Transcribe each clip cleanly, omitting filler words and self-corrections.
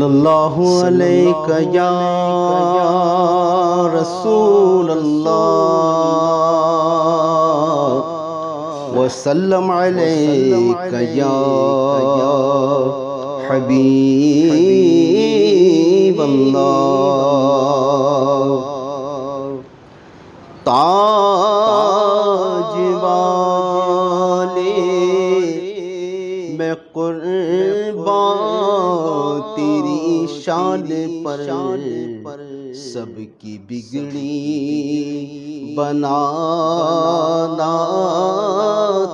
اللہ علیک یا رسول اللہ وسلم علیک یا حبیب اللہ تاج والے میں قربان تیری شان پر سب کی بگڑی بنانا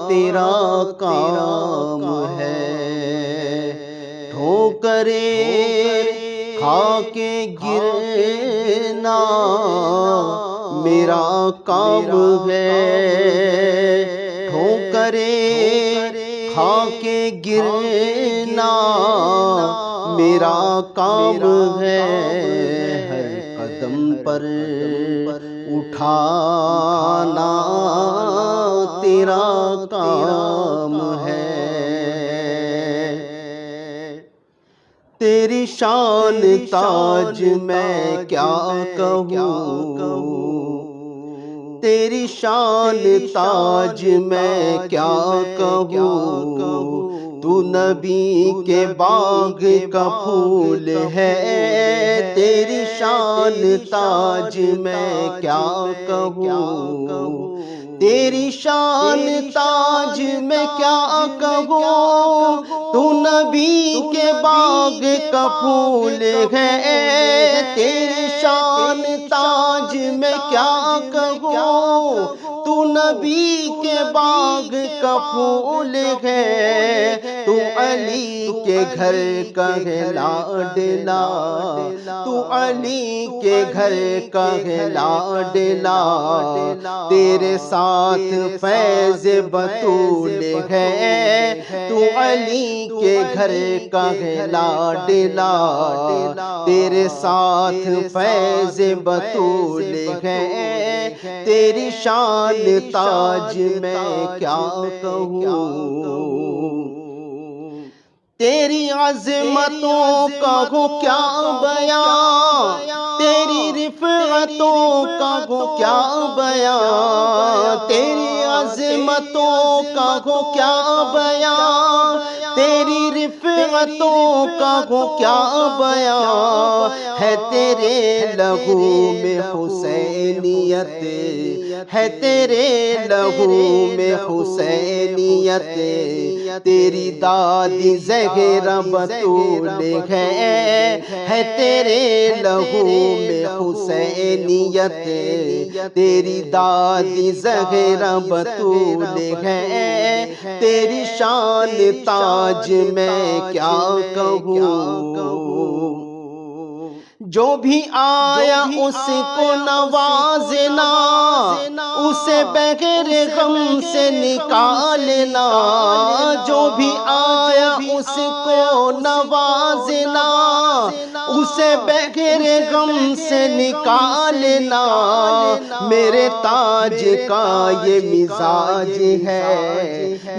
تیرا کام ہے، ٹھوکریں کھا کے گرنا میرا کام ہے، ٹھوکریں کھا کے گرنا میرا کام ہے، ہر قدم پر اٹھانا تیرا کام ہے۔ تیری شان تاج میں کیا کہوں، تیری شان تاج میں کیا کہوں، تو نبی کے باغ کا پھول ہے، تیری شان تاج میں کیا کہوں، تیری شان تاج میں کیا کہوں، تو نبی کے باغ کا پھول ہے، تیری شان تاج میں کیا کہوں، تو نبی کے باغ کا پھول ہے، تو علی کے گھر کا ہے لاڈلا، تو علی کے گھر کا ہے لاڈلا، تیرے ساتھ فیض بطول ہے، تو علی کے گھر کا ہے لاڈلا، تیرے ساتھ فیض بطول ہے، تیری شان تاج میں کیا کہوں، تیری عظمتوں کا ہو کیا بیان، تیری رفعتوں کا ہو کیا بیان، تیری عظمتوں کا ہو کیا بیان، تیری رفعتوں کا ہو کیا بیان، ہے تیرے لہو میں حسینیت، ہے تیرے لہو میں حسینیت، تیری دادی زہرا بطول ہے تیرے لہو میں حسینیت، تیری دادی زہرا بطول ہے، تیری شان تاج میں کیا کہوں، جو بھی آیا اس کو نوازنا، اسے بغیر غم سے نکالنا، جو بھی آیا اس کو نوازنا، اسے بغیر غم سے نکالنا، میرے تاج کا یہ مزاج ہے،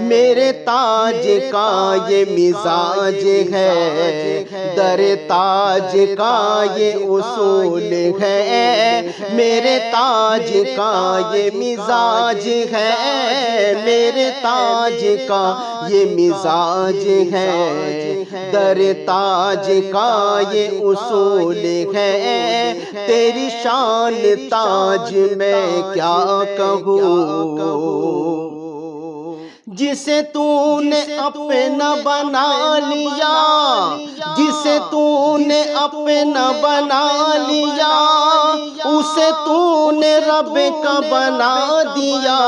میرے تاج کا یہ مزاج ہے، در تاج کا یہ اصول ہے، میرے تاج کا یہ مزاج ہے، میرے تاج کا یہ مزاج ہے، در تاج کا یہ اصول ہے، تیری شان تاج میں کیا کہوں، جسے تو نے اپنا بنا لیا، جسے تو نے اپنا بنا لیا، اسے تو نے رب کا بنا دیا،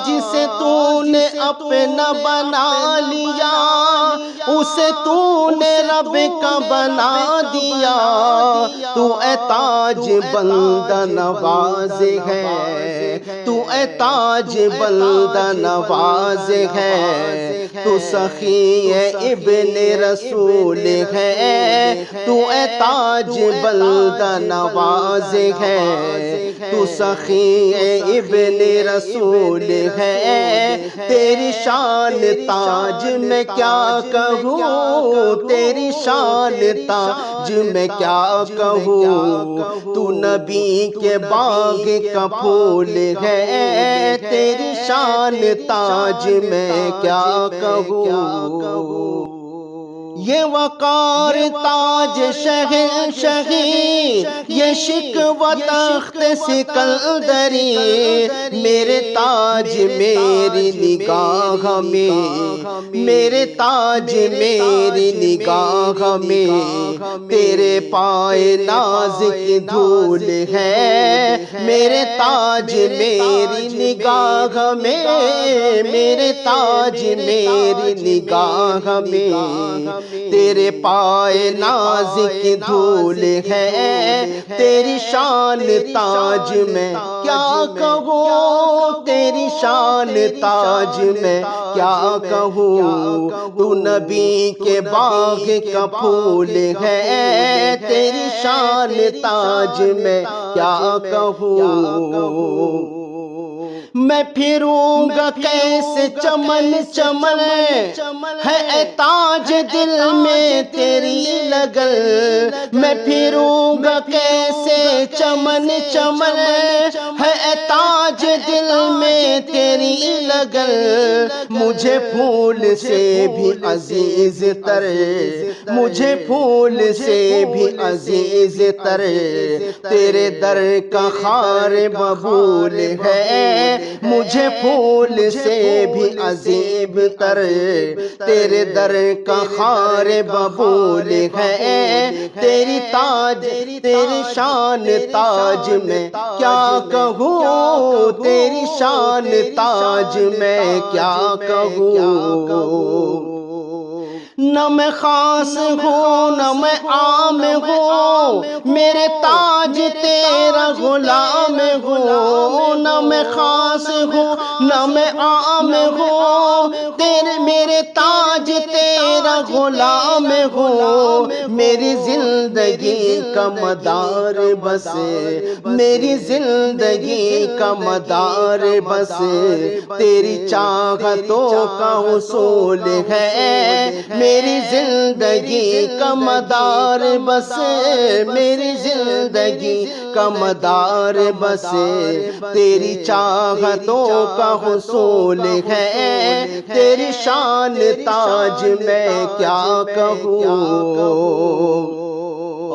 جسے تو نے اپنا بنا لیا، اسے تو نے رب کا بنا دیا، تو اے تاج بندہ نواز ہے، تو اے تاج بلدہ نواز ہے، تو سخی ابن رسول ہے، تو اے تاج بلدہ نواز ہے، تو سخی ابن رسول ہے، تیری شان تاج میں کیا کہوں، تیری شان تاج میں کیا کہوں، تو نبی کے باغ کا پھول ہے، تیری شان تاج میں کیا کہوں۔ یہ وقار تاج شہنشہی، یہ شکوہ تخت سکندری، میرے تاج میری نگاہ میں، میرے تاج میری نگاہ میں، تیرے پائے ناز کی دھول ہے، میرے تاج میری نگاہ میں، میرے تاج میری نگاہ میں، تیرے پائے ناز کی دھول ہے، تیری شان تاج میں کیا کہوں، تیری شان تاج میں کیا کہوں، تو نبی کے باغ کا پھول ہے، تیری شان تاج میں کیا کہوں۔ میں پھروں گا کیسے چمن چمن، ہے اے تاج دل میں تیری لگن، میں پھروں گا کیسے چمن چمن، ہے اے تاج دل میں تیری لگن، مجھے پھول سے بھی عزیز تر، مجھے پھول سے بھی عزیز تر، تیرے در کا خار ببول ہے، مجھے پھول سے بھی عزیز تر، تیرے در کا خار ببول ہے، تیری تاج تیری شان تاج میں کیا کہوں، تیری شان تاج میں کیا کہوں۔ نہ میں خاص ہوں نہ میں عام ہوں، میرے تاج تیرا غلام ہوں، نہ میں خاص ہوں نہ میں عام ہوں، تیرے میرے تاج تیرا غلام ہوں، میری زندگی کا مدار بس، میری زندگی کا مدار بس، تیری چاہتوں کا حصول ہے، میری زندگی کا مدار بس، میری زندگی کا مدار بس، تیری چاہتوں کا حصول ہے، تیری شان تاج میں کیا کہوں۔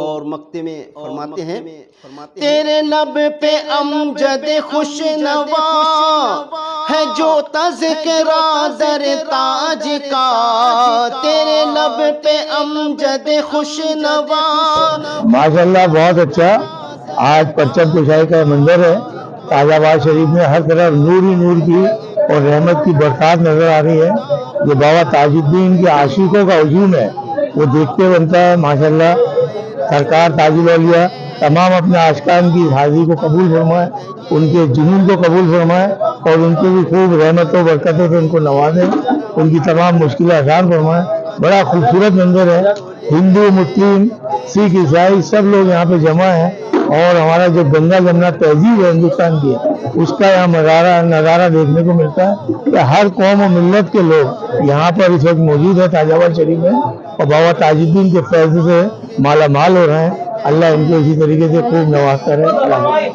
اور مقطع میں فرماتے ہیں، تیرے لب پہ امجد خوش نوا ہے جو تذکرہ در تاج کا، تیرے لب پہ امجد خوش نوا۔ ماشاءاللہ بہت اچھا، آج پرچم کشائی کا منظر ہے، تاج آباد شریف میں ہر طرف نور ہی نور کی اور رحمت کی برکات نظر آ رہی ہے۔ یہ بابا تاج الدین کے عاشقوں کا ہجوم ہے، وہ دیکھتے بنتا ہے۔ ماشاءاللہ سرکار تاج الاولیاء تمام اپنے عاشقان کی حاضری کو قبول فرمائے، ان کے جنون کو قبول فرمائے، اور ان کی بھی خوب رحمت و برکتوں سے ان کو نوازے، ان کی تمام مشکلیں آسان فرمائے۔ بڑا خوبصورت منظر ہے، ہندو مسلم سکھ عیسائی سب لوگ یہاں پہ جمع ہیں، اور ہمارا جو گنگا جمنا تہذیب ہے ہندوستان کی، اس کا یہاں نظارہ دیکھنے کو ملتا ہے کہ ہر قوم و ملت کے لوگ یہاں پر اس وقت موجود ہے تاج آباد شریف میں، اور بابا تاج الدین کے فیض سے مالا مال ہو رہے ہیں۔ اللہ ان کو اسی طریقے سے خوب نوازتا رہے۔